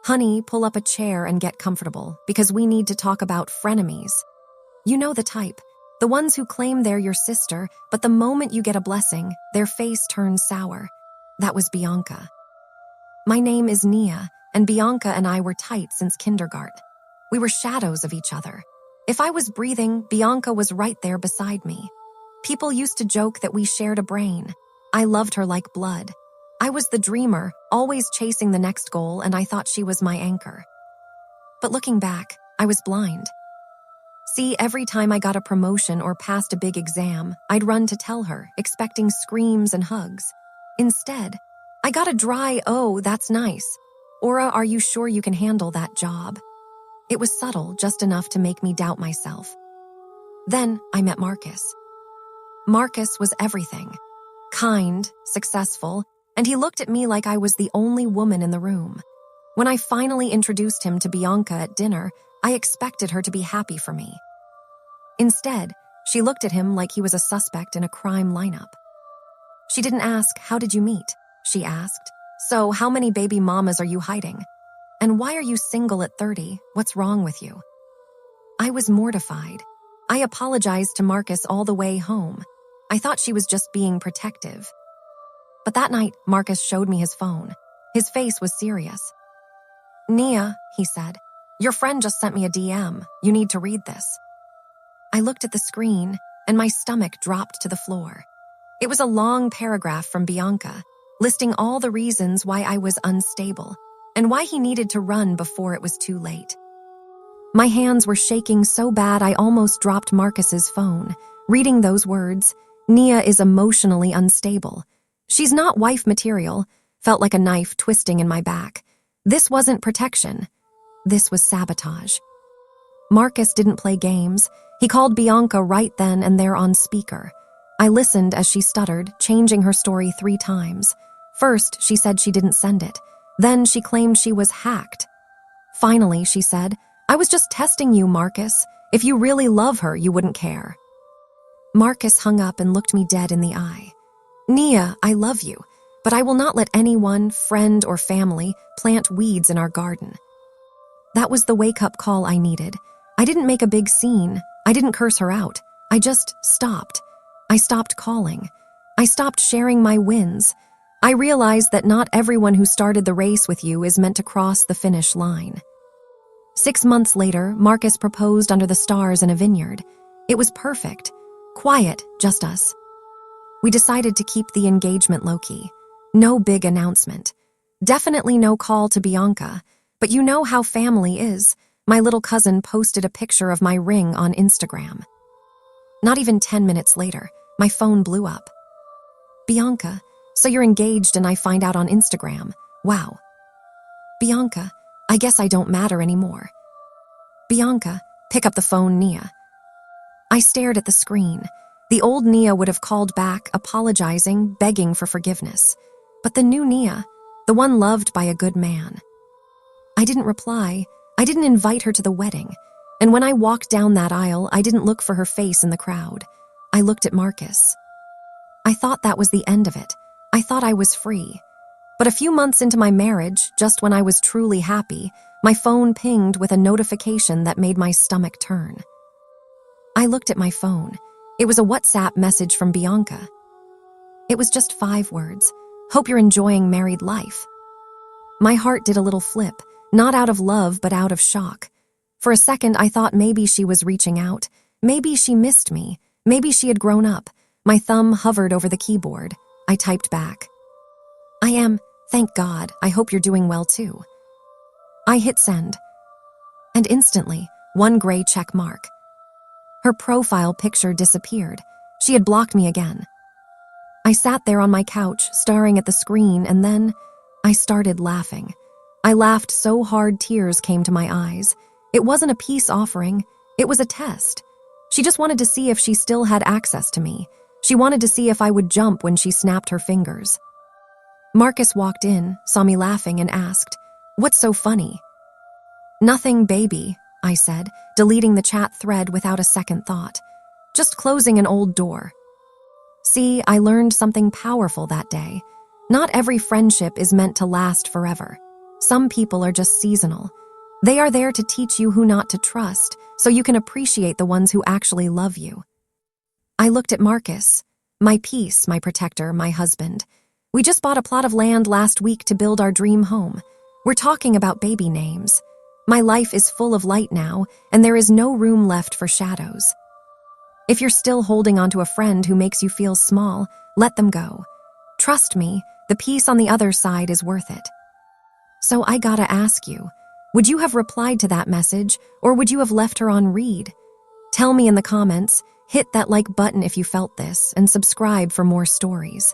Honey, pull up a chair and get comfortable, because we need to talk about frenemies. You know the type. The ones who claim they're your sister, but the moment you get a blessing, their face turns sour. That was Bianca. My name is Nia, and Bianca and I were tight since kindergarten. We were shadows of each other. If I was breathing, Bianca was right there beside me. People used to joke that we shared a brain. I loved her like blood. I was the dreamer, always chasing the next goal, and I thought she was my anchor. But looking back, I was blind. See, every time I got a promotion or passed a big exam, I'd run to tell her, expecting screams and hugs. Instead, I got a dry, "Oh, that's nice," or a "Are you sure you can handle that job?" It was subtle, just enough to make me doubt myself. Then I met Marcus. Marcus was everything. Kind, successful, and he looked at me like I was the only woman in the room. When I finally introduced him to Bianca at dinner, I expected her to be happy for me. Instead, she looked at him like he was a suspect in a crime lineup. She didn't ask, "How did you meet?" She asked, "So, how many baby mamas are you hiding? And why are you single at 30? What's wrong with you?" I was mortified. I apologized to Marcus all the way home. I thought she was just being protective. But that night, Marcus showed me his phone. His face was serious. "Nia," he said, "your friend just sent me a DM. You need to read this." I looked at the screen, and my stomach dropped to the floor. It was a long paragraph from Bianca, listing all the reasons why I was unstable, and why he needed to run before it was too late. My hands were shaking so bad I almost dropped Marcus's phone. Reading those words, "Nia is emotionally unstable. She's not wife material," felt like a knife twisting in my back. This wasn't protection. This was sabotage. Marcus didn't play games. He called Bianca right then and there on speaker. I listened as she stuttered, changing her story 3 times. First, she said she didn't send it. Then she claimed she was hacked. Finally, she said, "I was just testing you, Marcus. If you really love her, you wouldn't care." Marcus hung up and looked me dead in the eye. "Nia, I love you, but I will not let anyone, friend or family, plant weeds in our garden." That was the wake-up call I needed. I didn't make a big scene. I didn't curse her out. I just stopped. I stopped calling. I stopped sharing my wins. I realized that not everyone who started the race with you is meant to cross the finish line. 6 months later, Marcus proposed under the stars in a vineyard. It was perfect. Quiet, just us. We decided to keep the engagement low-key. No big announcement. Definitely no call to Bianca. But you know how family is. My little cousin posted a picture of my ring on Instagram. Not even 10 minutes later, my phone blew up. "Bianca, so you're engaged and I find out on Instagram. Wow." "Bianca, I guess I don't matter anymore." "Bianca, pick up the phone, Nia." I stared at the screen. The old Nia would have called back, apologizing, begging for forgiveness. But the new Nia, the one loved by a good man. I didn't reply. I didn't invite her to the wedding. And when I walked down that aisle, I didn't look for her face in the crowd. I looked at Marcus. I thought that was the end of it. I thought I was free. But a few months into my marriage, just when I was truly happy, my phone pinged with a notification that made my stomach turn. I looked at my phone. It was a WhatsApp message from Bianca. It was just 5 words. "Hope you're enjoying married life." My heart did a little flip, not out of love but out of shock. For a second, I thought maybe she was reaching out. Maybe she missed me. Maybe she had grown up. My thumb hovered over the keyboard. I typed back, "I am, thank God. I hope you're doing well too." I hit send. And instantly, 1 gray check mark. Her profile picture disappeared. She had blocked me again. I sat there on my couch, staring at the screen, and then I started laughing. I laughed so hard tears came to my eyes. It wasn't a peace offering. It was a test. She just wanted to see if she still had access to me. She wanted to see if I would jump when she snapped her fingers. Marcus walked in, saw me laughing, and asked, "What's so funny?" "Nothing, baby," I said, deleting the chat thread without a second thought. "Just closing an old door." See, I learned something powerful that day. Not every friendship is meant to last forever. Some people are just seasonal. They are there to teach you who not to trust, so you can appreciate the ones who actually love you. I looked at Marcus, my peace, my protector, my husband. We just bought a plot of land last week to build our dream home. We're talking about baby names. My life is full of light now, and there is no room left for shadows. If you're still holding onto a friend who makes you feel small, let them go. Trust me, the peace on the other side is worth it. So I gotta ask you, would you have replied to that message, or would you have left her on read? Tell me in the comments, hit that like button if you felt this, and subscribe for more stories.